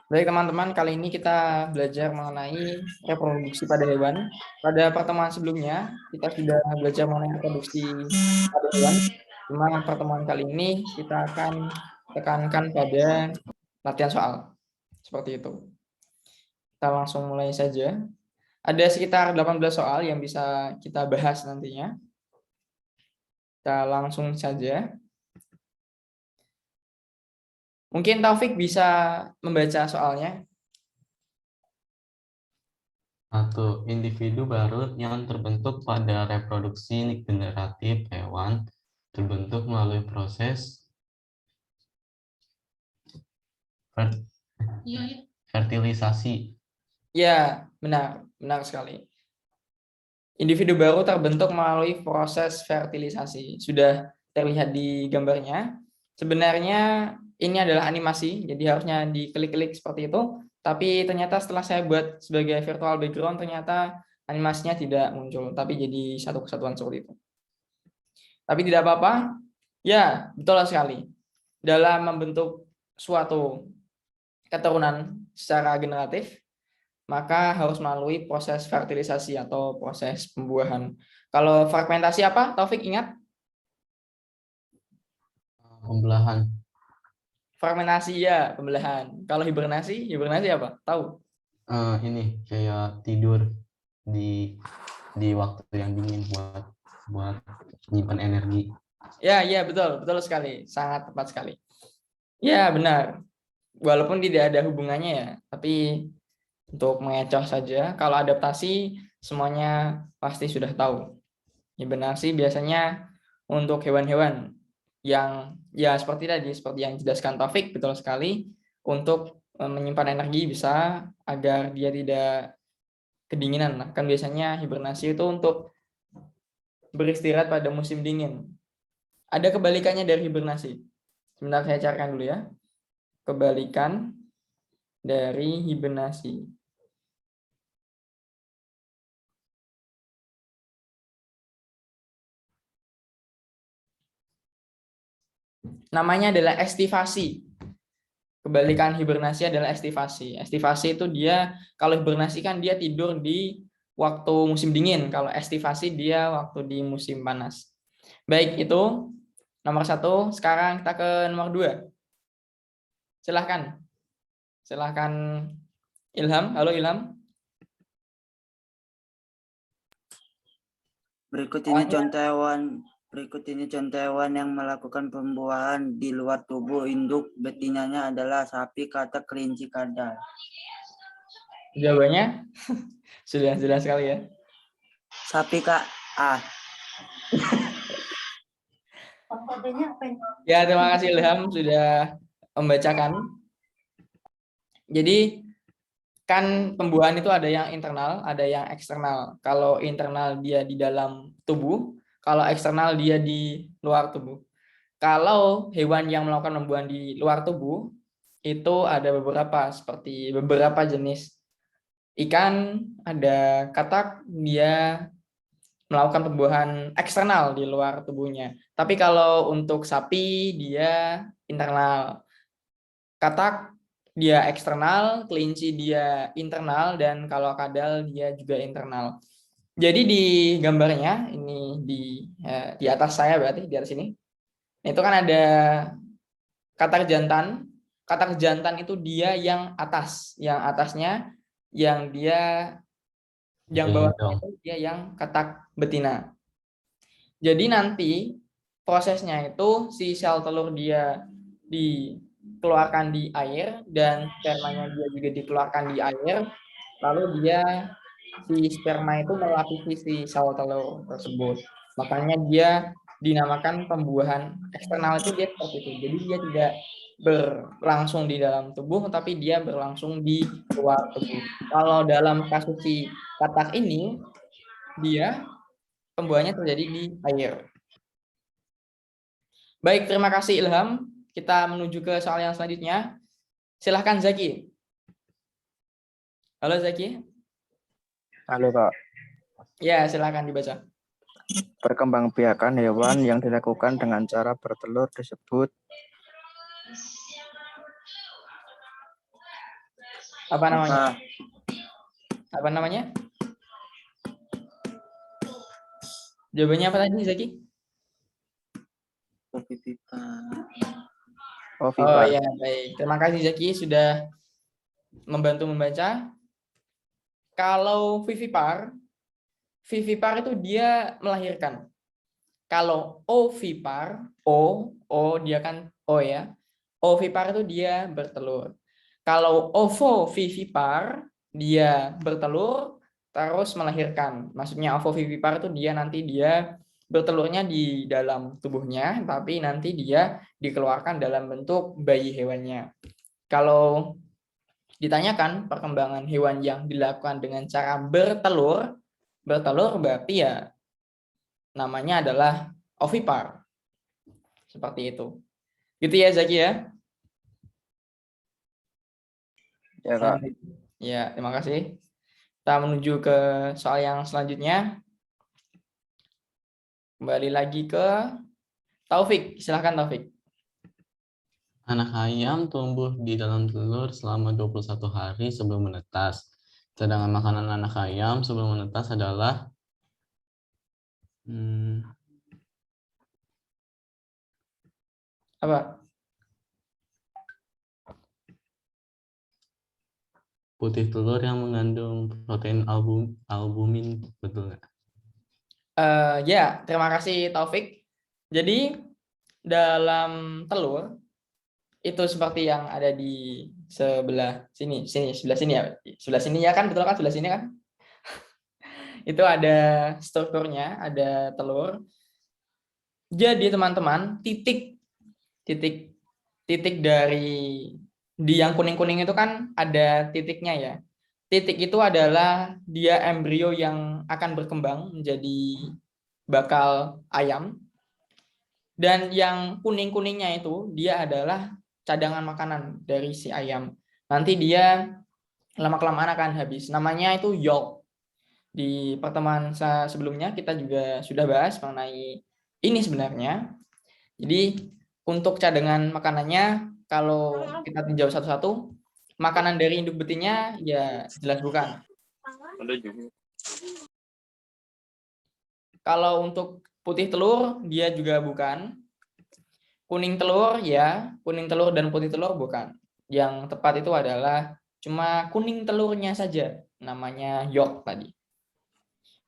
Baik teman-teman, kali ini kita belajar mengenai reproduksi pada hewan. Pada pertemuan sebelumnya, kita sudah belajar mengenai reproduksi pada hewan. Cuma pertemuan kali ini kita akan tekankan pada latihan soal. Seperti itu. Kita langsung mulai saja. Ada sekitar 18 soal yang bisa kita bahas nantinya. Kita langsung saja. Mungkin Taufik bisa membaca soalnya. Satu, individu baru yang terbentuk pada reproduksi generatif hewan terbentuk melalui proses fertilisasi. Ya, benar sekali. Individu baru terbentuk melalui proses fertilisasi. Sudah terlihat di gambarnya. Sebenarnya ini adalah animasi, jadi harusnya diklik-klik seperti itu. Tapi ternyata setelah saya buat sebagai virtual background, ternyata animasinya tidak muncul, tapi jadi satu kesatuan seperti itu. Tapi tidak apa-apa. Ya, betul sekali. Dalam membentuk suatu keturunan secara generatif, maka harus melalui proses fertilisasi atau proses pembuahan. Kalau fragmentasi apa? Taufik ingat? Pembelahan. Fragmentasi ya, pembelahan. Kalau hibernasi apa? Tahu? Ini kayak tidur di waktu yang dingin buat menyimpan energi. Ya, betul sekali. Sangat tepat sekali. Ya, benar. Walaupun tidak ada hubungannya ya, tapi untuk mengecoh saja, kalau adaptasi semuanya pasti sudah tahu. Hibernasi biasanya untuk hewan-hewan yang ya seperti yang dijelaskan Taufik, betul sekali, untuk menyimpan energi bisa agar dia tidak kedinginan. Nah, kan biasanya hibernasi itu untuk beristirahat pada musim dingin. Ada kebalikannya dari hibernasi. Sebentar saya carikan dulu ya. Kebalikan dari hibernasi. Namanya adalah estivasi. Kebalikan hibernasi adalah estivasi. Estivasi itu dia, kalau hibernasi kan dia tidur di waktu musim dingin. Kalau estivasi dia waktu di musim panas. Baik, itu nomor 1. Sekarang kita ke nomor 2. Silahkan. Silahkan Ilham. Halo Ilham. Berikut ini contoh hewan yang melakukan pembuahan di luar tubuh induk betinanya adalah sapi, katak, kelinci, kadal. Jawabannya sudah jelas sekali ya. Sapi, Kak. Ya, terima kasih Ilham sudah membacakan. Jadi kan pembuahan itu ada yang internal, ada yang eksternal. Kalau internal dia di dalam tubuh, kalau eksternal dia di luar tubuh. Kalau hewan yang melakukan pembuahan di luar tubuh, itu ada seperti beberapa jenis ikan, ada katak, dia melakukan pembuahan eksternal di luar tubuhnya. Tapi kalau untuk sapi, dia internal. Katak dia eksternal, kelinci dia internal, dan kalau kadal dia juga internal. Jadi di gambarnya ini di atas saya berarti di atas ini. Itu kan ada katak jantan. Katak jantan itu dia yang atas, yang atasnya yang bawahnya itu dia yang katak betina. Jadi nanti prosesnya itu si sel telur dia dikeluarkan di air dan spermanya dia juga dikeluarkan di air. Lalu si sperma itu melapisi si sel telur tersebut. Makanya dia dinamakan pembuahan eksternal itu dia seperti itu. Jadi dia tidak berlangsung di dalam tubuh, tapi dia berlangsung di luar tubuh. Kalau dalam kasus si katak ini, dia pembuahannya terjadi di air. Baik, terima kasih Ilham. Kita menuju ke soal yang selanjutnya. Silahkan Zaki. Halo Zaki. Halo Kak. Ya, silahkan dibaca. Perkembangbiakan hewan yang dilakukan dengan cara bertelur disebut Apa namanya? Apa? Apa namanya? Jawabannya apa tadi, Zaki? Vivipar. Oh, Oh Vipar. ya, baik. Terima kasih Zaki sudah membantu membaca. Kalau vivipar itu dia melahirkan. Kalau ovipar, dia kan O ya. Ovipar itu dia bertelur. Kalau ovovivipar dia bertelur terus melahirkan. Maksudnya ovovivipar itu dia bertelurnya di dalam tubuhnya, tapi nanti dia dikeluarkan dalam bentuk bayi hewannya. Kalau ditanyakan perkembangan hewan yang dilakukan dengan cara bertelur berarti ya namanya adalah ovipar. Seperti itu. Gitu ya Zaki ya? Ya, Kak. Ya, terima kasih. Kita menuju ke soal yang selanjutnya. Kembali lagi ke Taufik. Silahkan Taufik. Anak ayam tumbuh di dalam telur selama 21 hari sebelum menetas. Sedangkan makanan anak ayam sebelum menetas adalah Apa? putih telur yang mengandung protein albumin, betul nggak? Ya, terima kasih Taufik. Jadi dalam telur itu seperti yang ada di sebelah sini ya. Sebelah sini ya kan, betul kan, sebelah sini kan? Itu ada strukturnya, ada telur. Jadi teman-teman, titik dari di yang kuning-kuning itu kan ada titiknya ya. Titik itu adalah dia embrio yang akan berkembang menjadi bakal ayam. Dan yang kuning-kuningnya itu dia adalah cadangan makanan dari si ayam. Nanti dia lama-kelamaan akan habis. Namanya itu yolk. Di pertemuan sebelumnya kita juga sudah bahas mengenai ini sebenarnya. Jadi untuk cadangan makanannya kalau kita tinjau satu-satu, makanan dari induk betina ya jelas bukan. Kalau untuk putih telur dia juga bukan. Kuning telur ya, kuning telur dan putih telur bukan. Yang tepat itu adalah cuma kuning telurnya saja, namanya yolk tadi.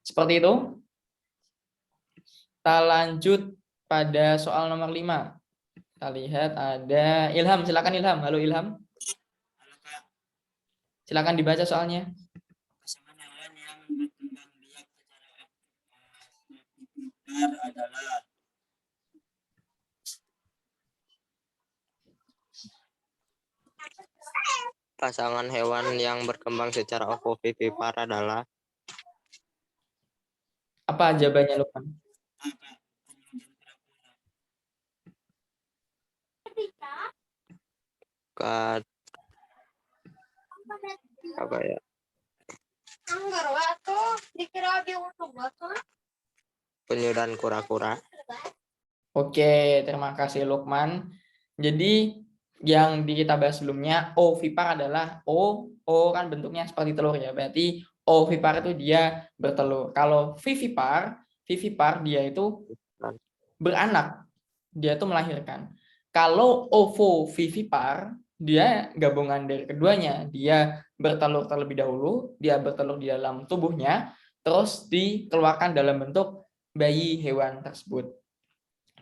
Seperti itu. Kita lanjut pada soal nomor 5. Kita lihat ada Ilham, silakan Ilham. Halo Ilham. Silakan dibaca soalnya. Pasangan hewan yang berkembang biak secara adalah Pasangan hewan yang berkembang secara ovovivipar adalah Apa jawabannya Lukman? apa ya? Penyu dan kura-kura. Oke, terima kasih Lukman. Jadi yang kita bahas sebelumnya ovipar adalah O kan bentuknya seperti telur ya. Berarti ovipar itu dia bertelur. Kalau vivipar dia itu beranak. Dia itu melahirkan. Kalau ovovivipar dia gabungan dari keduanya. Dia bertelur terlebih dahulu, dia bertelur di dalam tubuhnya, terus dikeluarkan dalam bentuk bayi hewan tersebut.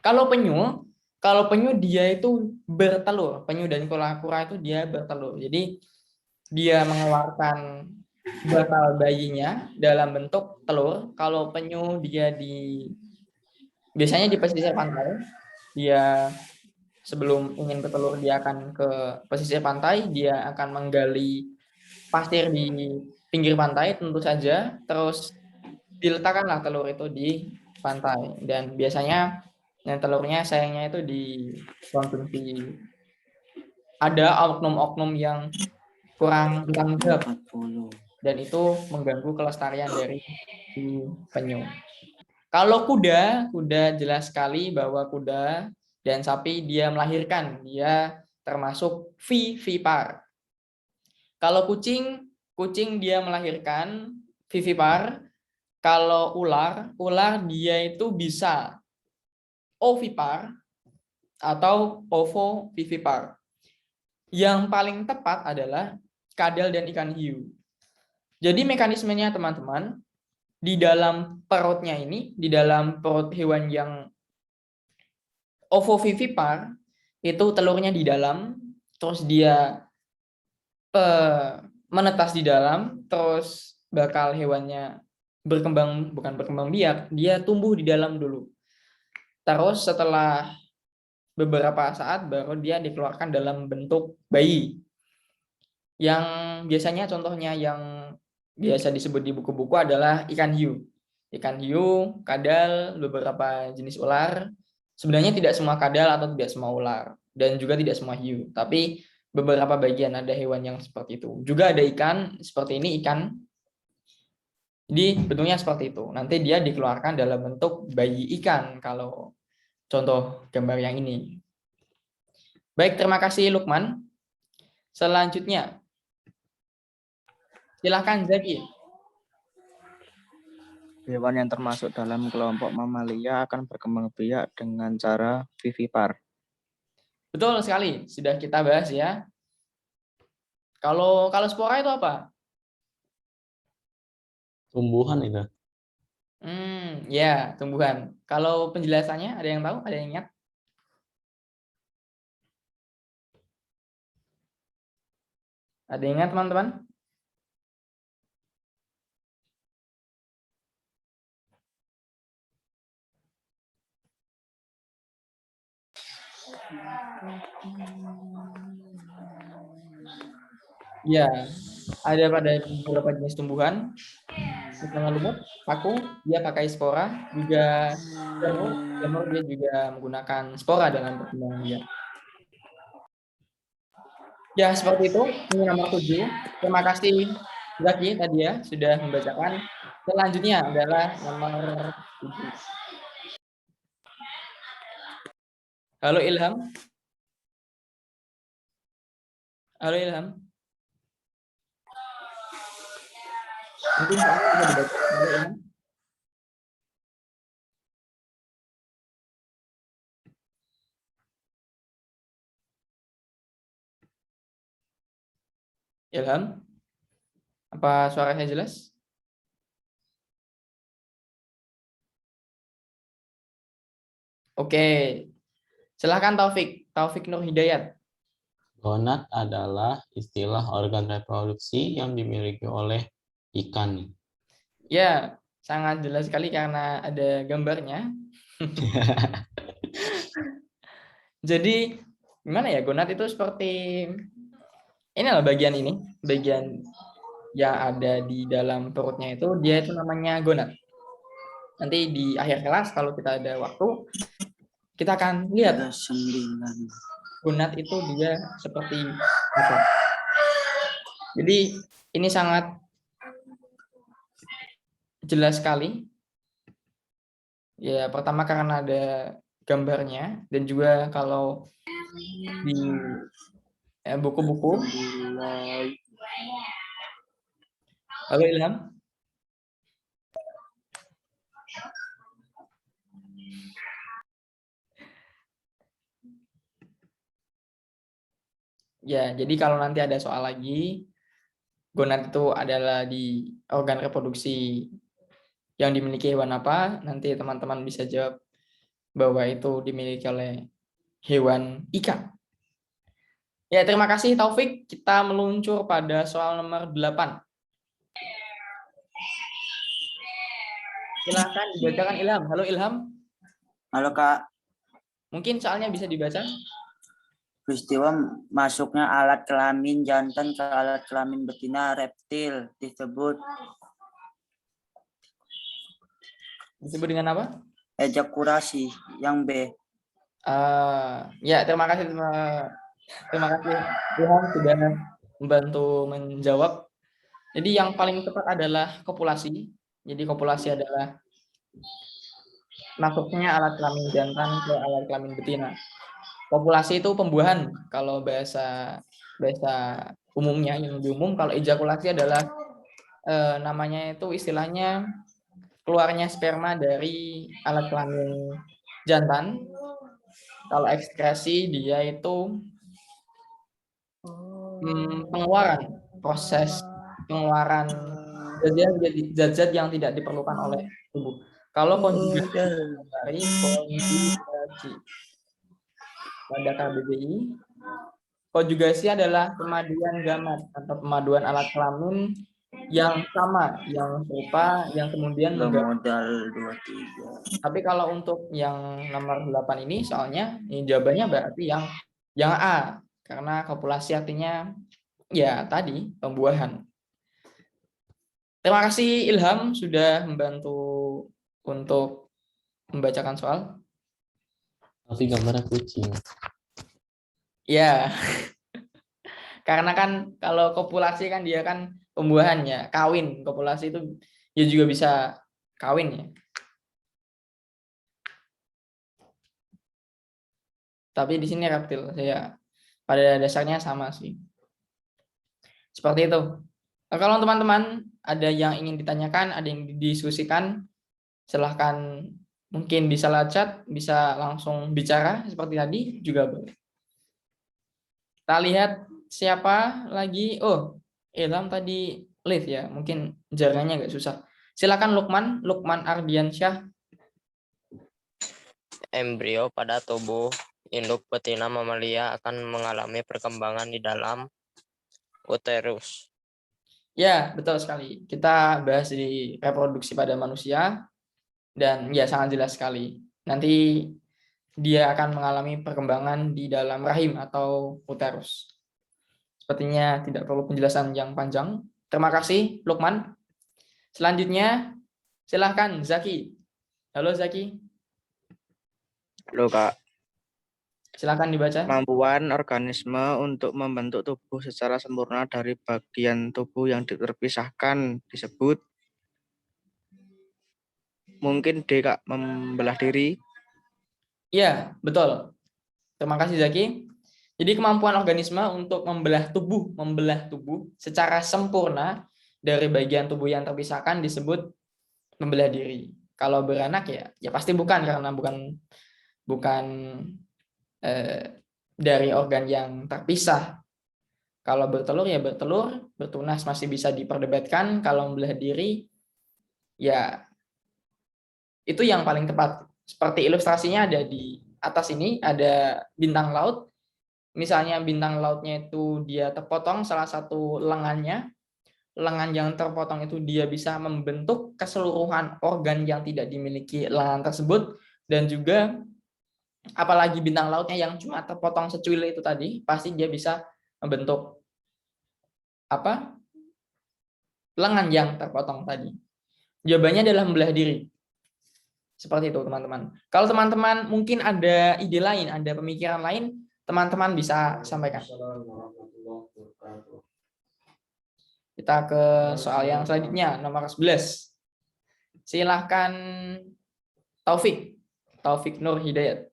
Kalau penyu dia itu bertelur. Penyu dan kura-kura itu dia bertelur. Jadi dia mengeluarkan bakal bayinya dalam bentuk telur. Kalau penyu dia biasanya di pesisir pantai. Dia sebelum ingin bertelur dia akan ke pesisir pantai, dia akan menggali pasir di pinggir pantai tentu saja, terus diletakkanlah telur itu di pantai dan biasanya telurnya sayangnya itu dikonsumsi. Ada oknum-oknum yang kurang bertanggung jawab dan itu mengganggu kelestarian dari si penyu. Kalau kuda jelas sekali bahwa kuda dan sapi dia melahirkan, dia termasuk vivipar. Kalau kucing dia melahirkan vivipar. Kalau ular dia itu bisa ovipar atau ovovivipar. Yang paling tepat adalah kadal dan ikan hiu. Jadi mekanismenya teman-teman, di dalam perutnya ini, di dalam perut hewan yang ovovivipar, itu telurnya di dalam, terus dia menetas di dalam, terus bakal hewannya bukan berkembang biak, dia tumbuh di dalam dulu. Terus setelah beberapa saat baru dia dikeluarkan dalam bentuk bayi. Yang biasanya contohnya yang biasa disebut di buku-buku adalah ikan hiu. Ikan hiu, kadal, beberapa jenis ular. Sebenarnya tidak semua kadal atau tidak semua ular. Dan juga tidak semua hiu. Tapi beberapa bagian ada hewan yang seperti itu. Juga ada ikan seperti ini, ikan. Jadi bentuknya seperti itu. Nanti dia dikeluarkan dalam bentuk bayi ikan kalau contoh gambar yang ini. Baik, terima kasih Lukman. Selanjutnya, silakan Zaki. Hewan yang termasuk dalam kelompok mamalia akan berkembang biak dengan cara vivipar. Betul sekali, sudah kita bahas ya. Kalau spora itu apa? Tumbuhan itu. Ya, tumbuhan. Kalau penjelasannya ada yang tahu? Ada yang ingat? Ada yang ingat teman-teman? Ya, ada pada beberapa jenis tumbuhan. Misalnya lumut, paku, dia pakai spora, juga jamur dia juga menggunakan spora dalam perkembangan biak. Ya, seperti itu. Ini nomor 7. Terima kasih Zaki tadi ya sudah membacakan. Selanjutnya adalah nomor 7. Halo Ilham. Halo Ilham. Mungkin soalnya bisa dibaca. Halo Ilham. Ilham. Apa suaranya jelas? Oke. Silahkan Taufik Nur Hidayat. Gonad adalah istilah organ reproduksi yang dimiliki oleh ikan. Ya, sangat jelas sekali karena ada gambarnya. Jadi, gimana ya? Gonad itu seperti inilah bagian ini, bagian yang ada di dalam perutnya itu, dia itu namanya gonad. Nanti di akhir kelas kalau kita ada waktu, kita akan lihat gonad itu dia seperti apa. Jadi ini sangat jelas sekali. Ya, pertama karena ada gambarnya dan juga kalau di buku-buku. Halo Ilham. Ya, jadi kalau nanti ada soal lagi, gonad itu adalah di organ reproduksi yang dimiliki hewan apa, nanti teman-teman bisa jawab bahwa itu dimiliki oleh hewan ikan. Ya, terima kasih Taufik. Kita meluncur pada soal nomor 8. Silahkan dibacakan Ilham. Halo Ilham. Halo Kak, Mungkin soalnya bisa dibaca. peristiwa masuknya alat kelamin jantan ke alat kelamin betina reptil disebut dengan apa? ejakulasi. Yang B. Ya, terima kasih Ilham sudah membantu menjawab. Jadi yang paling tepat adalah kopulasi. Jadi kopulasi adalah masuknya alat kelamin jantan ke alat kelamin betina. Kopulasi itu pembuahan kalau bahasa umumnya, yang lebih umum. Kalau ejakulasi adalah namanya itu istilahnya keluarnya sperma dari alat kelamin jantan. Kalau ekskresi dia itu proses pengeluaran zat-zat yang tidak diperlukan oleh tubuh. Kalau konjugasi dari konjugasi pada KBBI, konjugasi adalah pemaduan gamet atau pemaduan alat kelamin yang sama, yang serupa, yang kemudian modal 23. Tapi kalau untuk yang nomor 8 ini, soalnya ini jawabannya berarti yang A, karena kopulasi artinya ya tadi pembuahan. Terima kasih Ilham sudah membantu untuk membacakan soal. Tapi gambarnya kucing. Ya, karena kan kalau kopulasi kan dia kan pembuahannya, kawin. Kopulasi itu ya juga bisa kawin ya. Tapi di sini reptil, saya pada dasarnya sama sih. Seperti itu. Nah, kalau teman-teman ada yang ingin ditanyakan, ada yang didiskusikan, silahkan mungkin bisa live chat, bisa langsung bicara seperti tadi juga boleh. Kita lihat siapa lagi. Oh, Ilham tadi live ya, mungkin jaringannya agak susah. Silakan Lukman Ardiansyah. Embrio pada tubuh induk betina mamalia akan mengalami perkembangan di dalam uterus. Ya, betul sekali. Kita bahas di reproduksi pada manusia dan ya sangat jelas sekali. Nanti dia akan mengalami perkembangan di dalam rahim atau uterus. Sepertinya tidak perlu penjelasan yang panjang. Terima kasih, Lukman. Selanjutnya, silahkan Zaki. Halo Zaki. Halo Kak. Silahkan dibaca. Kemampuan organisme untuk membentuk tubuh secara sempurna dari bagian tubuh yang terpisahkan disebut mungkin D Kak, membelah diri. Iya, betul. Terima kasih Zaki. Jadi kemampuan organisme untuk membelah tubuh secara sempurna dari bagian tubuh yang terpisahkan disebut membelah diri. Kalau beranak ya pasti bukan, karena bukan dari organ yang terpisah. Kalau bertelur ya bertelur, bertunas masih bisa diperdebatkan. Kalau membelah diri ya itu yang paling tepat. Seperti ilustrasinya ada di atas ini, ada bintang laut. Misalnya bintang lautnya itu dia terpotong salah satu lengan yang terpotong itu dia bisa membentuk keseluruhan organ yang tidak dimiliki lengan tersebut. Dan juga apalagi bintang lautnya yang cuma terpotong secuil itu tadi, pasti dia bisa membentuk lengan yang terpotong tadi. Jawabannya adalah membelah diri. Seperti itu teman-teman. Kalau teman-teman mungkin ada ide lain, ada pemikiran lain, teman-teman bisa sampaikan. Kita ke soal yang selanjutnya, nomor 11. Silahkan Taufik Nur Hidayat.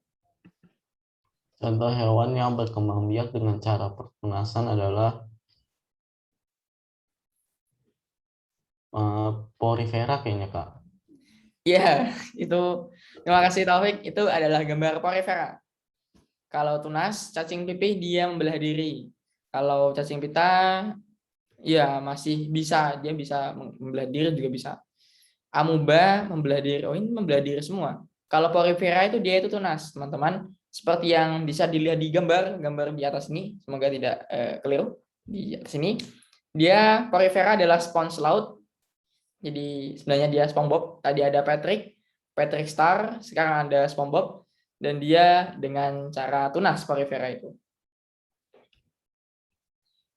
Contoh hewan yang berkembang biak dengan cara pertunasan adalah porifera kayaknya Kak. Ya, itu terima kasih Taufik. Itu adalah gambar porifera. Kalau tunas, cacing pipih dia membelah diri. Kalau cacing pita, ya masih bisa, dia bisa membelah diri juga bisa. Amuba membelah diri, oh ini membelah diri semua. Kalau porifera itu dia itu tunas, teman-teman. Seperti yang bisa dilihat di gambar di atas ini, semoga tidak keliru. Di atas ini, dia porifera adalah spons laut. Jadi sebenarnya dia SpongeBob. Tadi ada Patrick Star, sekarang ada SpongeBob, dan dia dengan cara tunas porifera itu.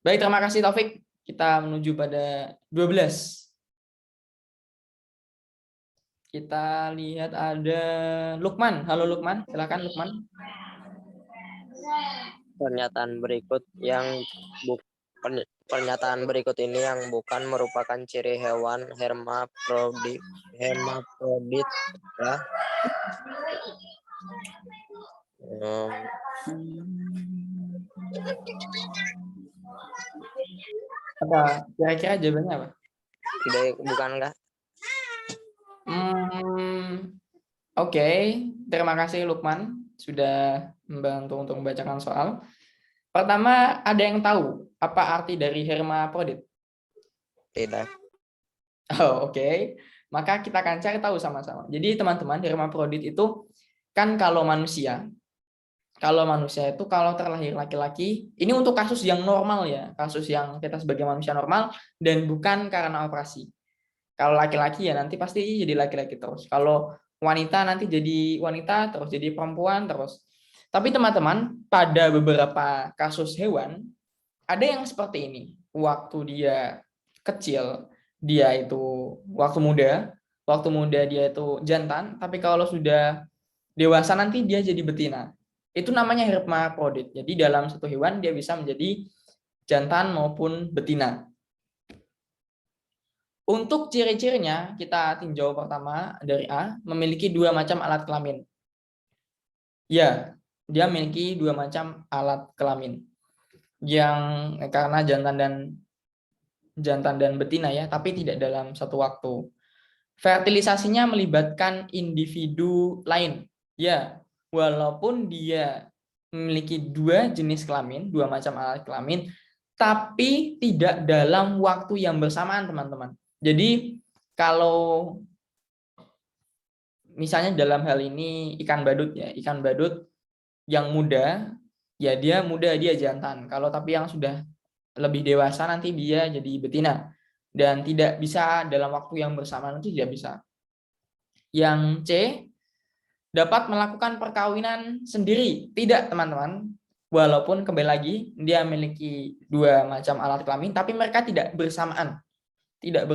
Baik, terima kasih Taufik. Kita menuju pada 12. Kita lihat ada Lukman. Halo Lukman, silakan Lukman. Pernyataan berikut ini yang bukan merupakan ciri hewan hermafrodit ya. Apa kira-kira jawabannya apa? Bukan kah? Oke, terima kasih Lukman sudah membantu untuk membacakan soal. Pertama, ada yang tahu apa arti dari hermafrodit? Tidak. Oh, oke. Maka kita akan cari tahu sama-sama. Jadi teman-teman, hermafrodit itu kan kalau manusia itu kalau terlahir laki-laki, ini untuk kasus yang normal ya, kasus yang kita sebagai manusia normal dan bukan karena operasi. Kalau laki-laki ya nanti pasti jadi laki-laki terus. Kalau wanita nanti jadi wanita terus, jadi perempuan terus. Tapi teman-teman, pada beberapa kasus hewan ada yang seperti ini. Waktu dia kecil, dia itu waktu muda dia itu jantan, tapi kalau sudah dewasa nanti dia jadi betina. Itu namanya hermafrodit. Jadi dalam satu hewan dia bisa menjadi jantan maupun betina. Untuk ciri-cirinya kita tinjau pertama dari A, memiliki 2 macam alat kelamin. Ya, dia memiliki 2 macam alat kelamin. Yang karena jantan dan betina ya, tapi tidak dalam satu waktu. Fertilisasinya melibatkan individu lain. Ya, walaupun dia memiliki 2 jenis kelamin, 2 macam alat kelamin, tapi tidak dalam waktu yang bersamaan, teman-teman. Jadi kalau misalnya dalam hal ini ikan badut ya, ikan badut yang muda ya dia jantan. Kalau tapi yang sudah lebih dewasa nanti dia jadi betina dan tidak bisa dalam waktu yang bersamaan, itu tidak bisa. Yang C, dapat melakukan perkawinan sendiri. Tidak, teman-teman. Walaupun kembali lagi dia memiliki 2 macam alat kelamin tapi mereka tidak bersamaan. Tidak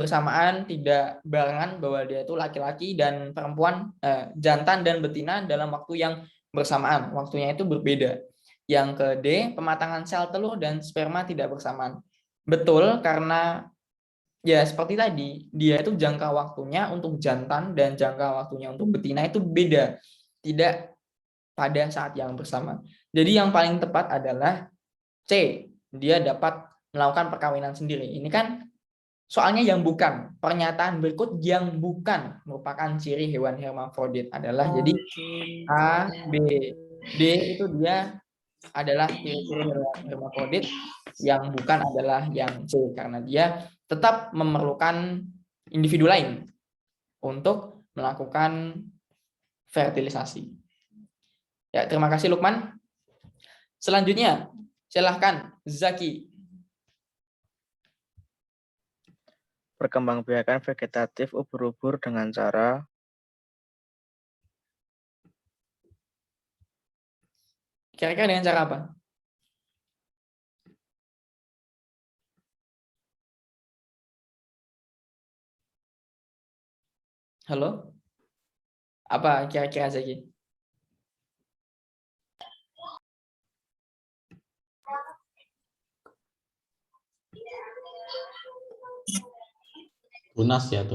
barengan bahwa dia itu laki-laki dan perempuan, jantan dan betina dalam waktu yang bersamaan. Waktunya itu berbeda. Yang ke D, pematangan sel telur dan sperma tidak bersamaan. Betul, karena ya seperti tadi, dia itu jangka waktunya untuk jantan dan jangka waktunya untuk betina itu beda. Tidak pada saat yang bersama. Jadi yang paling tepat adalah C, dia dapat melakukan perkawinan sendiri. Ini kan soalnya yang bukan. Pernyataan berikut yang bukan merupakan ciri hewan hermafrodit adalah jadi A, B, D itu dia adalah ciri-ciri hewan hermafrodit, yang bukan adalah yang C karena dia tetap memerlukan individu lain untuk melakukan fertilisasi. Ya, terima kasih Lukman. Selanjutnya, silahkan Zaki. Perkembangbiakan vegetatif ubur-ubur dengan cara Kira-kira dengan cara apa? Halo? Apa kira-kira Zaki? Tunas ya.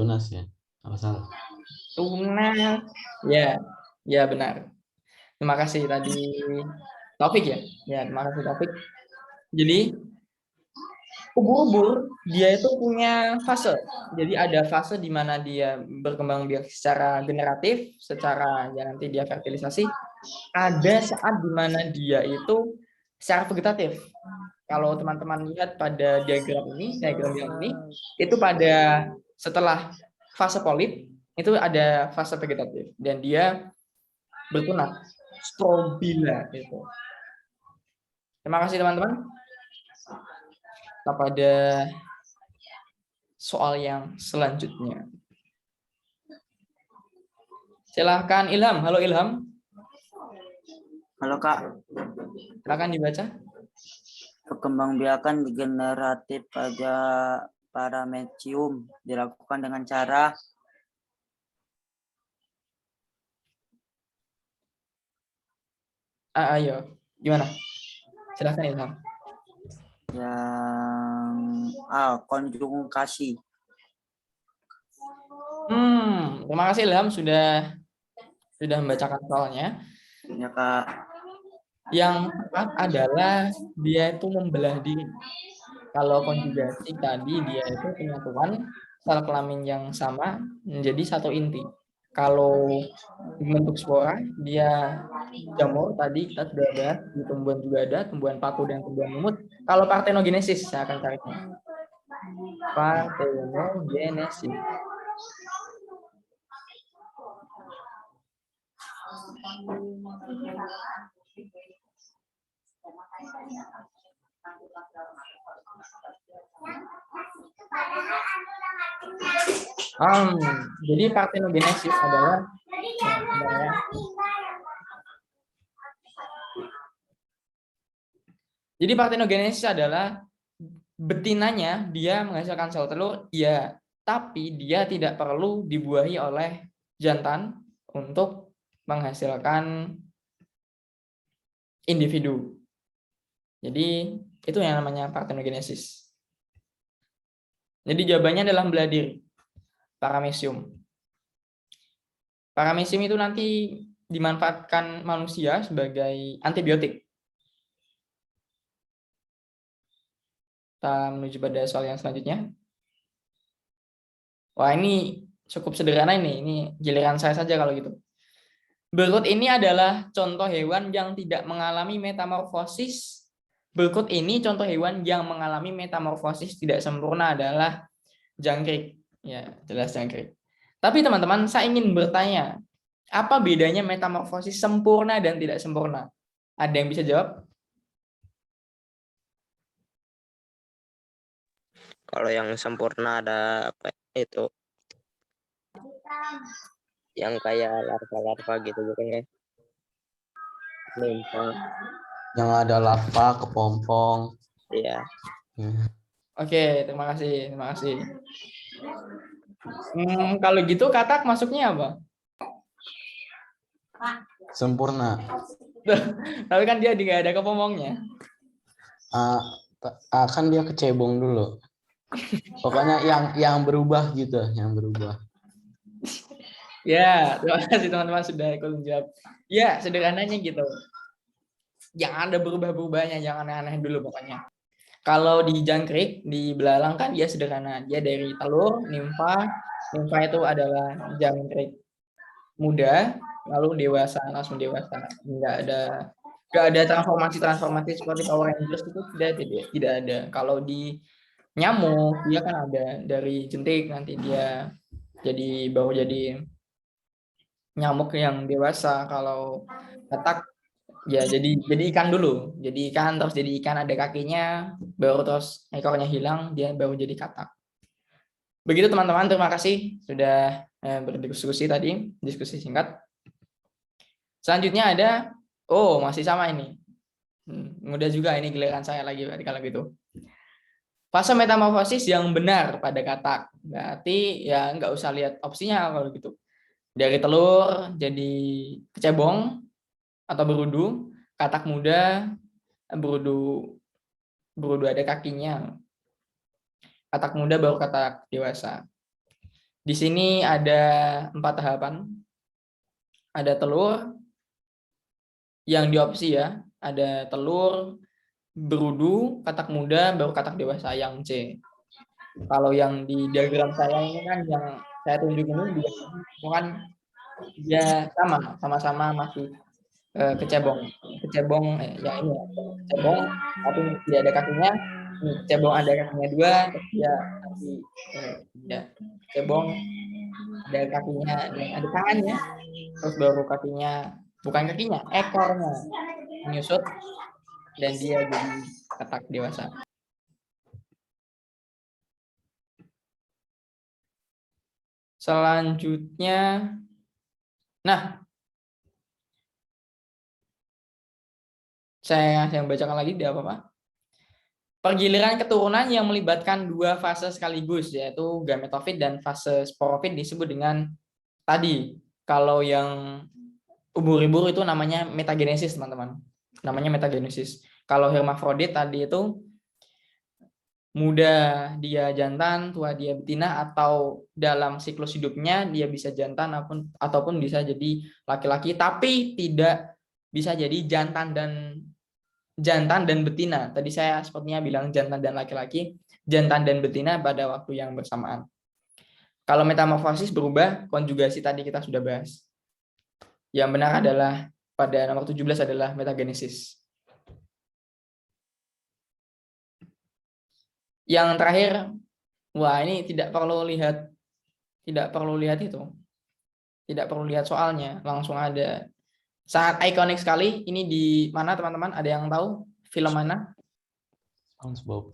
Apa salah? Tunas. Ya benar. Terima kasih tadi Taufik ya. Ya, terima kasih Taufik. Jadi ubur-ubur dia itu punya fase. Jadi ada fase di mana dia berkembang biak secara generatif, secara ya nanti dia fertilisasi. Ada saat di mana dia itu secara vegetatif. Kalau teman-teman lihat pada diagram yang ini, itu pada setelah fase polip itu ada fase vegetatif dan dia bertunas strobila itu. Terima kasih teman-teman. Pada soal yang selanjutnya. Silahkan Ilham. Halo Ilham. Halo Kak. Silahkan dibaca. Perkembangbiakan generatif pada Paramecium dilakukan dengan cara Ayo, gimana? Silahkan Ilham. yang konjugasi. Terima kasih Ilham sudah membacakan soalnya. Ya Kak. Yang tepat adalah dia itu membelah diri. Kalau konjugasi tadi dia itu penyatuan sel kelamin yang sama menjadi satu inti. Kalau bentuk spora dia jamur tadi kita sudah bahas, di tumbuhan juga ada tumbuhan paku dan tumbuhan lumut. Kalau partenogenesis saya akan cari. Partenogenesis. Jadi partenogenesis adalah Jadi partenogenesis adalah betinanya dia menghasilkan sel telur, ya, tapi dia tidak perlu dibuahi oleh jantan untuk menghasilkan individu. Jadi itu yang namanya partenogenesis. Jadi jawabannya adalah belah diri, paramecium. Paramecium itu nanti dimanfaatkan manusia sebagai antibiotik. Kita menuju pada soal yang selanjutnya. Wah, ini cukup sederhana ini giliran saya saja kalau gitu. Berikut ini adalah contoh hewan yang tidak mengalami metamorfosis. Berikut ini contoh hewan yang mengalami metamorfosis tidak sempurna adalah jangkrik. Ya, jelas jangkrik. Tapi teman-teman, saya ingin bertanya, apa bedanya metamorfosis sempurna dan tidak sempurna? Ada yang bisa jawab? Kalau yang sempurna ada apa itu? Yang kayak larva-larva gitu bukan ya? Nimfa. Yang ada larva, kepompong. Iya. Oke, terima kasih, terima kasih. Kalau gitu katak masuknya apa? Sempurna. Tapi kan dia nggak ada kepompongnya. Kan dia kecebong dulu. Pokoknya yang berubah gitu, yang berubah. Ya, terima kasih teman-teman sudah ikut menjawab. Ya, sederhananya gitu. Jangan ada berubah-berubahnya, jangan aneh-aneh dulu pokoknya. Kalau di jangkrik, di belalang kan dia sederhana. Dia dari telur, nimfa. Nimfa itu adalah jangkrik muda, lalu dewasa, langsung dewasa. Nggak ada transformasi seperti Power Rangers itu tidak ada. Kalau di nyamuk dia kan ada dari jentik nanti dia baru jadi nyamuk yang dewasa. Kalau katak ya jadi ikan dulu, jadi ikan terus jadi ikan ada kakinya, baru terus ekornya hilang dia baru jadi katak. Begitu teman-teman, terima kasih sudah berdiskusi tadi, diskusi singkat. Selanjutnya ada masih sama ini. Mudah juga ini giliran saya lagi kalau gitu. Fase metamorfosis yang benar pada katak. Berarti ya nggak usah lihat opsinya kalau gitu. Dari telur jadi kecebong atau berudu, katak muda, berudu ada kakinya. Katak muda baru katak dewasa. Di sini ada 4 tahapan. Ada telur yang di opsi ya. Ada telur, berudu, katak muda, baru katak dewasa yang C. Kalau yang di diagram saya ini kan yang saya tunjukin ini bukan dia sama-sama masih kecebong yang ini kecebong tapi tidak ada kakinya. Kecebong ada kakinya 2, terus dia nanti kecebong ada kakinya dan ada tangannya, terus baru ekornya menyusut dan dia jadi katak dewasa. Selanjutnya, saya bacakan lagi di apa-apa. Pergiliran keturunan yang melibatkan 2 fase sekaligus, yaitu gametofit dan fase sporofit disebut dengan tadi. Kalau yang ubur-ubur itu namanya metagenesis, teman-teman. Namanya metagenesis. Kalau hermafrodit tadi itu muda dia jantan, tua dia betina, atau dalam siklus hidupnya dia bisa jantan ataupun bisa jadi laki-laki, tapi tidak bisa jadi jantan dan betina. Tadi saya sepertinya bilang jantan dan laki-laki, jantan dan betina pada waktu yang bersamaan. Kalau metamorfosis berubah, konjugasi tadi kita sudah bahas. Yang benar adalah pada nomor 17 adalah metagenesis. Yang terakhir, wah ini tidak perlu lihat itu. Tidak perlu lihat soalnya, langsung ada. Sangat ikonik sekali. Ini di mana teman-teman? Ada yang tahu film mana? SpongeBob.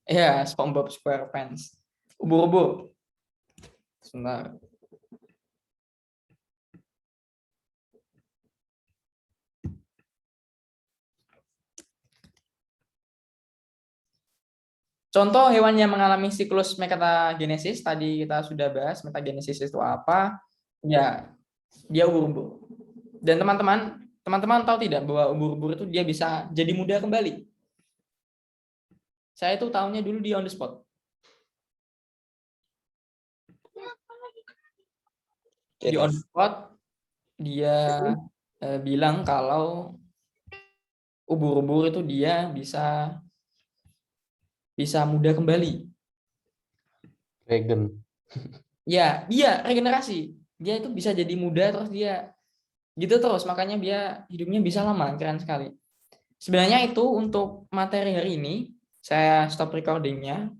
Ya, SpongeBob SquarePants. Ubur-ubur. Sebentar. Contoh hewan yang mengalami siklus metagenesis, tadi kita sudah bahas metagenesis itu apa. Ya, dia ubur-ubur. Dan teman-teman tahu tidak bahwa ubur-ubur itu dia bisa jadi muda kembali? Saya tuh tahunya dulu di on the spot. Di on the spot, dia bilang kalau ubur-ubur itu dia bisa muda kembali. Regen. Ya, dia regenerasi. Dia itu bisa jadi muda terus dia gitu terus, makanya dia hidupnya bisa lama, keren sekali. Sebenarnya itu untuk materi hari ini. Saya stop recordingnya.